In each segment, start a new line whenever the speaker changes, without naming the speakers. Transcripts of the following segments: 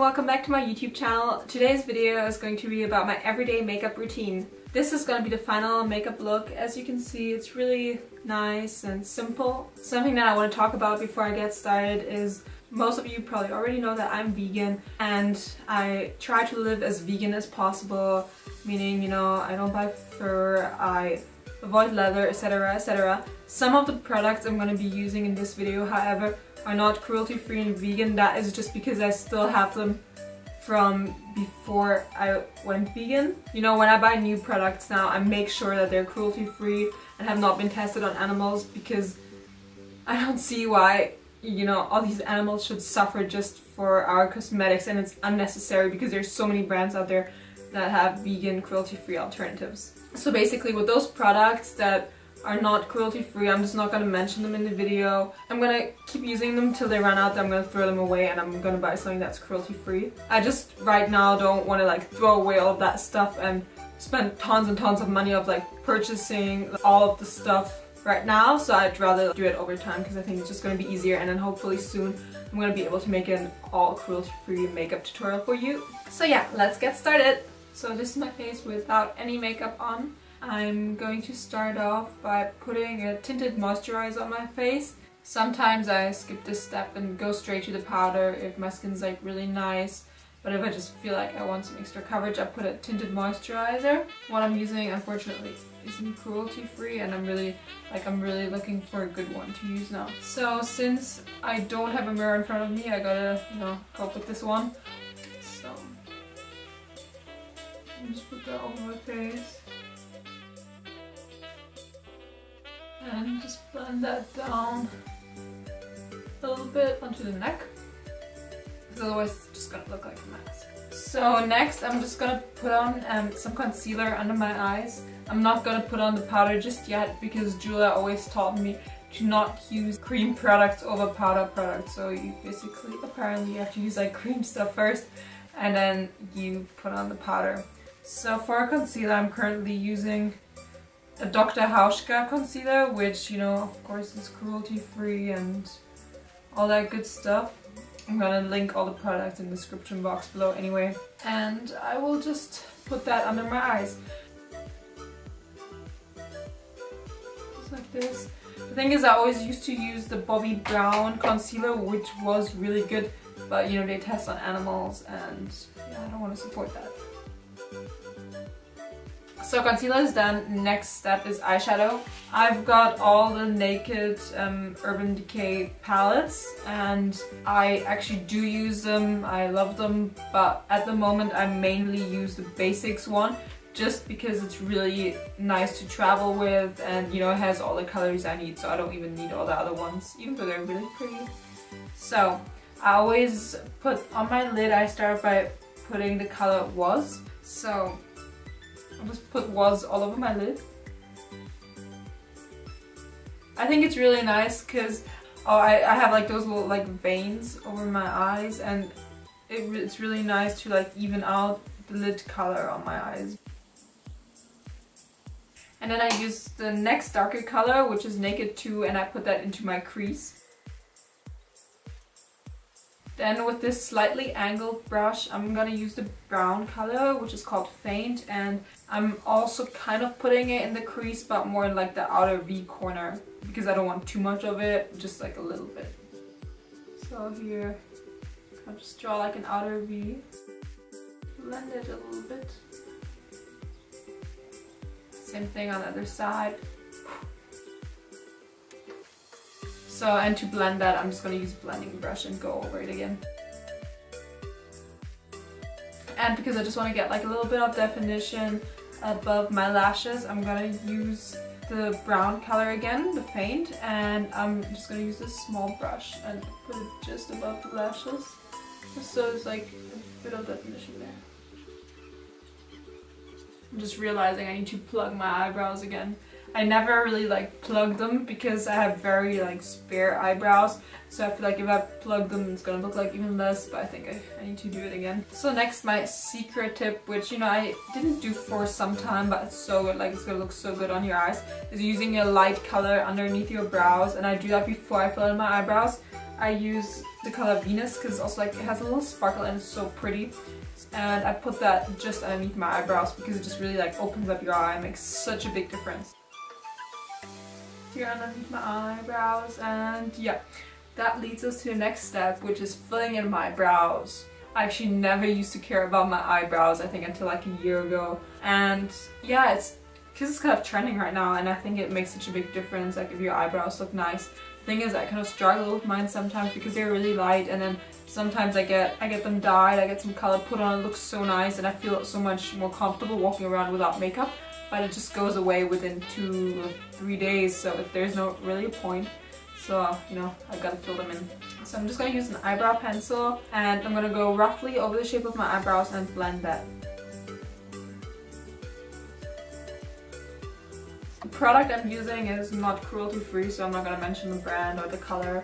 welcome back to my YouTube channel. Today's video is going to be about my everyday makeup routine. This is going to be the final makeup look. As you can see, it's really nice and simple. Something that I want to talk about before I get started is most of you probably already know that I'm vegan and I try to live as vegan as possible, meaning, you know, I don't buy fur, I avoid leather, etc, etc. Some of the products I'm going to be using in this video, however, are not cruelty-free and vegan. That is just because I still have them from before I went vegan. You know, when I buy new products now, I make sure that they're cruelty-free and have not been tested on animals, because I don't see why, you know, all these animals should suffer just for our cosmetics, and it's unnecessary because there's so many brands out there that have vegan cruelty-free alternatives. So basically with those products that are not cruelty-free, I'm just not going to mention them in the video. I'm going to keep using them till they run out, then I'm going to throw them away and I'm going to buy something that's cruelty-free. I just right now don't want to like throw away all of that stuff and spend tons and tons of money of like purchasing all of the stuff right now, so I'd rather do it over time because I think it's just going to be easier, and then hopefully soon I'm going to be able to make an all cruelty-free makeup tutorial for you. So yeah, let's get started. So this is my face without any makeup on. I'm going to start off by putting a tinted moisturizer on my face. Sometimes I skip this step and go straight to the powder if my skin's like really nice, but if I just feel like I want some extra coverage, I put a tinted moisturizer. What I'm using, unfortunately, isn't cruelty free, and I'm really looking for a good one to use now. So since I don't have a mirror in front of me, I gotta, you know, cope with this one. So I'll just put that over my face. And just blend that down a little bit onto the neck, because otherwise it's just gonna look like a mask. So next I'm just gonna put on some concealer under my eyes. I'm not gonna put on the powder just yet because Julia always taught me to not use cream products over powder products. So you basically, apparently you have to use like cream stuff first and then you put on the powder. So for a concealer I'm currently using a Dr. Hauschka concealer, which, you know, of course is cruelty-free and all that good stuff. I'm gonna link all the products in the description box below anyway. And I will just put that under my eyes. Just like this. The thing is, I always used to use the Bobbi Brown concealer, which was really good, but you know, they test on animals and yeah, I don't want to support that. So concealer is done. Next step is eyeshadow. I've got all the Naked Urban Decay palettes and I actually do use them. I love them, but at the moment I mainly use the basics one just because it's really nice to travel with, and you know, it has all the colors I need, so I don't even need all the other ones, even though they're really pretty. So I always put on my lid, I start by putting the color Was. So I'll just put Was all over my lid. I think it's really nice because I have like those little like veins over my eyes, and it's really nice to like even out the lid color on my eyes. And then I use the next darker color, which is Naked 2, and I put that into my crease. Then with this slightly angled brush, I'm gonna use the brown color, which is called Faint, and I'm also kind of putting it in the crease, but more in like the outer V corner, because I don't want too much of it, just like a little bit. So here, I'll just draw like an outer V, blend it a little bit. Same thing on the other side. So, and to blend that, I'm just going to use a blending brush and go over it again. And because I just want to get like a little bit of definition above my lashes, I'm going to use the brown color again, the Faint, and I'm just going to use this small brush and put it just above the lashes, just so it's like a bit of definition there. I'm just realizing I need to plug my eyebrows again. I never really like plug them because I have very like spare eyebrows, so I feel like if I plug them it's gonna look like even less, but I think I need to do it again. So next, my secret tip, which, you know, I didn't do for some time, but it's so good, like it's gonna look so good on your eyes, is using a light color underneath your brows, and I do that before I fill in my eyebrows. I use the color Venus because it's also like it has a little sparkle and it's so pretty. And I put that just underneath my eyebrows because it just really like opens up your eye and makes such a big difference. Here underneath my eyebrows, and yeah, that leads us to the next step, which is filling in my brows. I actually never used to care about my eyebrows, I think until like a year ago. And yeah, it's because it's kind of trending right now and I think it makes such a big difference, like if your eyebrows look nice. The thing is I kind of struggle with mine sometimes because they're really light, and then sometimes I get them dyed, I get some color put on, it looks so nice and I feel so much more comfortable walking around without makeup, but it just goes away within 2 or 3 days, so there's no really a point. So, you know, I gotta fill them in. So I'm just gonna use an eyebrow pencil and I'm gonna go roughly over the shape of my eyebrows and blend that. The product I'm using is not cruelty free, so I'm not gonna mention the brand or the color.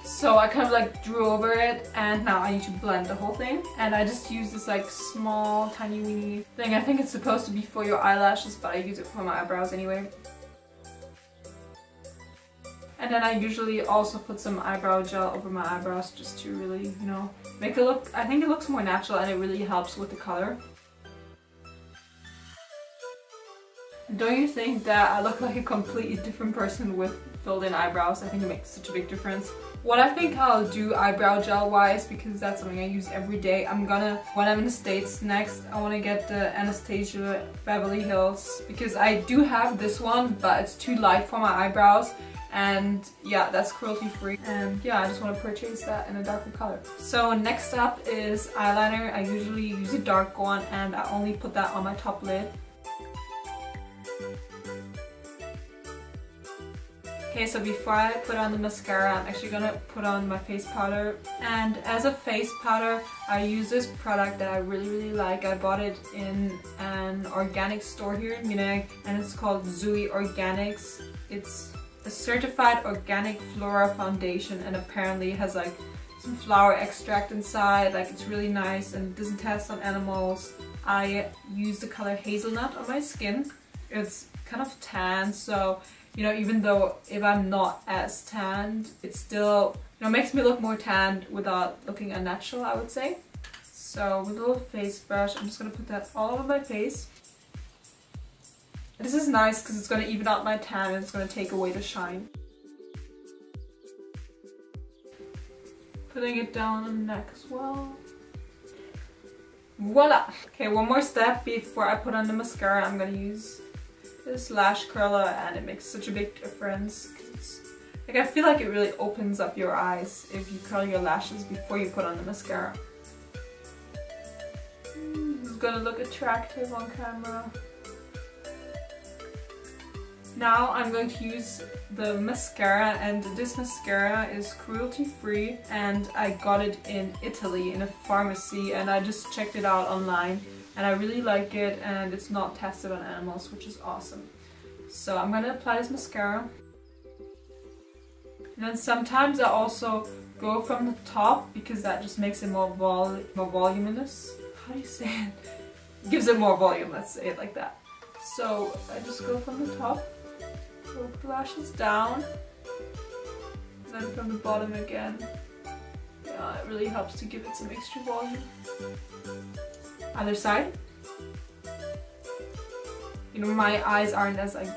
So I kind of like drew over it and now I need to blend the whole thing. And I just use this like small tiny weeny thing. I think it's supposed to be for your eyelashes, but I use it for my eyebrows anyway. And then I usually also put some eyebrow gel over my eyebrows just to really, you know, make it look, I think it looks more natural and it really helps with the color. Don't you think that I look like a completely different person with filled in eyebrows? I think it makes such a big difference. What I think I'll do eyebrow gel wise, because that's something I use every day, when I'm in the States next, I want to get the Anzeige Beverly Hills, because I do have this one but it's too light for my eyebrows. And yeah, that's cruelty free, and yeah, I just want to purchase that in a darker color. So next up is eyeliner. I usually use a dark one and I only put that on my top lid. Okay, so before I put on the mascara, I'm actually gonna put on my face powder. And as a face powder, I use this product that I really like. I bought it in an organic store here in Munich, and it's called Jolie Organics. It's a certified organic flora foundation, and apparently it has like some flower extract inside. Like, it's really nice and it doesn't test on animals. I use the color hazelnut on my skin. It's kind of tan, so you know, even though if I'm not as tanned, it still, you know, makes me look more tanned without looking unnatural, I would say. So with a little face brush, I'm just gonna put that all over my face. This is nice because it's gonna even out my tan and it's gonna take away the shine. Putting it down on the neck as well. Voila! Okay, one more step before I put on the mascara. I'm gonna use this lash curler and it makes such a big difference. Like, I feel like it really opens up your eyes if you curl your lashes before you put on the mascara. It's gonna look attractive on camera. Now I'm going to use the mascara, and this mascara is cruelty free and I got it in Italy in a pharmacy, and I just checked it out online and I really like it, and it's not tested on animals, which is awesome. So I'm going to apply this mascara. And then sometimes I also go from the top because that just makes it more voluminous. How do you say it? Gives it more volume, let's say it like that. So I just go from the top. Work the lashes down, and then from the bottom again. Yeah, it really helps to give it some extra volume. Other side. You know, my eyes aren't as like,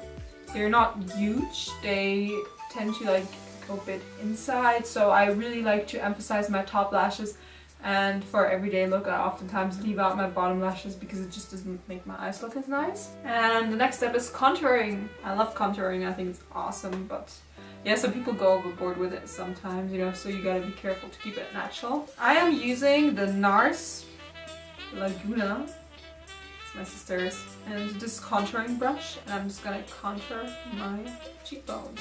they're not huge, they tend to like go a bit inside, so I really like to emphasize my top lashes, and for everyday look I oftentimes leave out my bottom lashes because it just doesn't make my eyes look as nice. And the next step is contouring. I love contouring, I think it's awesome, but yeah, some people go overboard with it sometimes, you know, so you gotta be careful to keep it natural. I am using the NARS Laguna, it's my sister's, and this contouring brush, and I'm just gonna contour my cheekbones.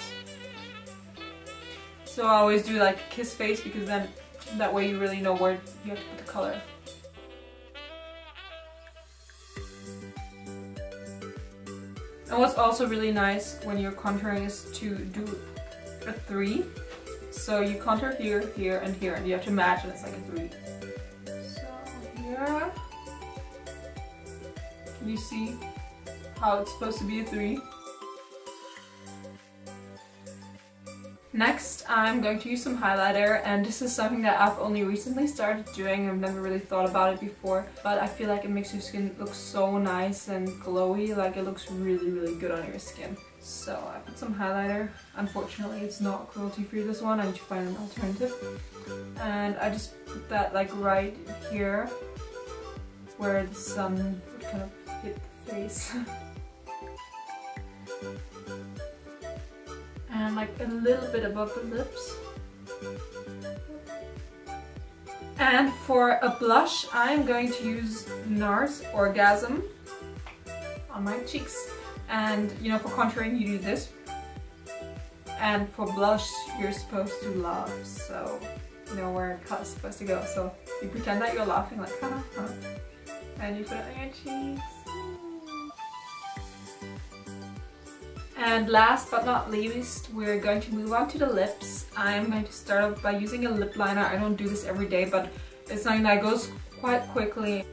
So I always do like a kiss face because then that way you really know where you have to put the color. And what's also really nice when you're contouring is to do a 3. So you contour here, here, and here, and you have to match, and it's like a 3. So here, can you see how it's supposed to be a 3? Next, I'm going to use some highlighter, and this is something that I've only recently started doing. I've never really thought about it before, but I feel like it makes your skin look so nice and glowy, like it looks really, really good on your skin. So I put some highlighter. Unfortunately, it's not cruelty free, this one. I need to find an alternative. And I just put that like right here, where the sun would kind of hit the face. And like a little bit above the lips. And for a blush, I'm going to use NARS Orgasm on my cheeks. And you know, for contouring you do this. And for blush, you're supposed to laugh, so you know where the color's supposed to go. So you pretend that you're laughing like ha ha, and you put it on your cheeks. And last but not least, we're going to move on to the lips. I'm going to start off by using a lip liner. I don't do this every day, but it's something that goes quite quickly.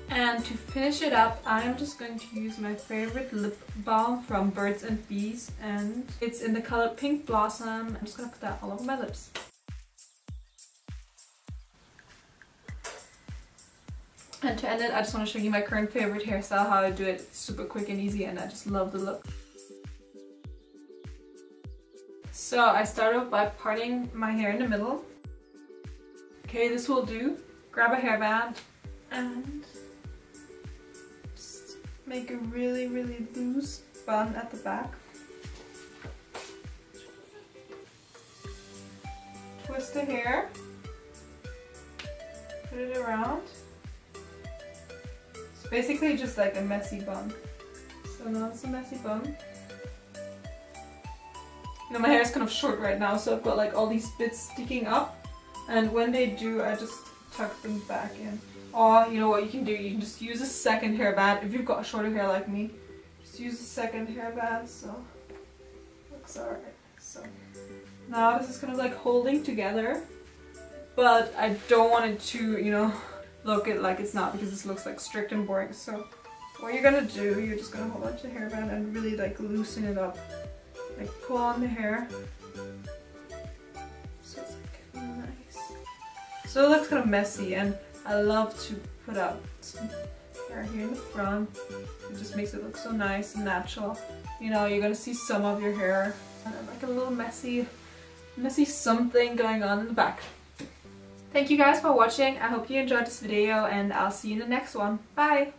And to finish it up, I'm just going to use my favorite lip balm from Birds and Bees, and it's in the color Pink Blossom. I'm just going to put that all over my lips. And to end it, I just want to show you my current favorite hairstyle, how I do it. It's super quick and easy, and I just love the look. So I start off by parting my hair in the middle. Okay, this will do. Grab a hairband and just make a really, really loose bun at the back. Twist the hair. Put it around. Basically just like a messy bun. So now it's a messy bun. You know, my hair is kind of short right now, so I've got like all these bits sticking up, and when they do, I just tuck them back in. Or you know what you can do, you can just use a second hairband if you've got shorter hair like me. Just use a second hairband, so looks alright. So now this is kind of like holding together, but I don't want it to, you know, look it like it's not, because this looks like strict and boring. So what you're gonna do, you're just gonna hold onto the hairband and really like loosen it up. Like pull on the hair. So it's like nice. So it looks kind of messy, and I love to put out some hair here in the front. It just makes it look so nice and natural. You know, you're gonna see some of your hair, like a little messy something going on in the back. Thank you guys for watching. I hope you enjoyed this video, and I'll see you in the next one. Bye!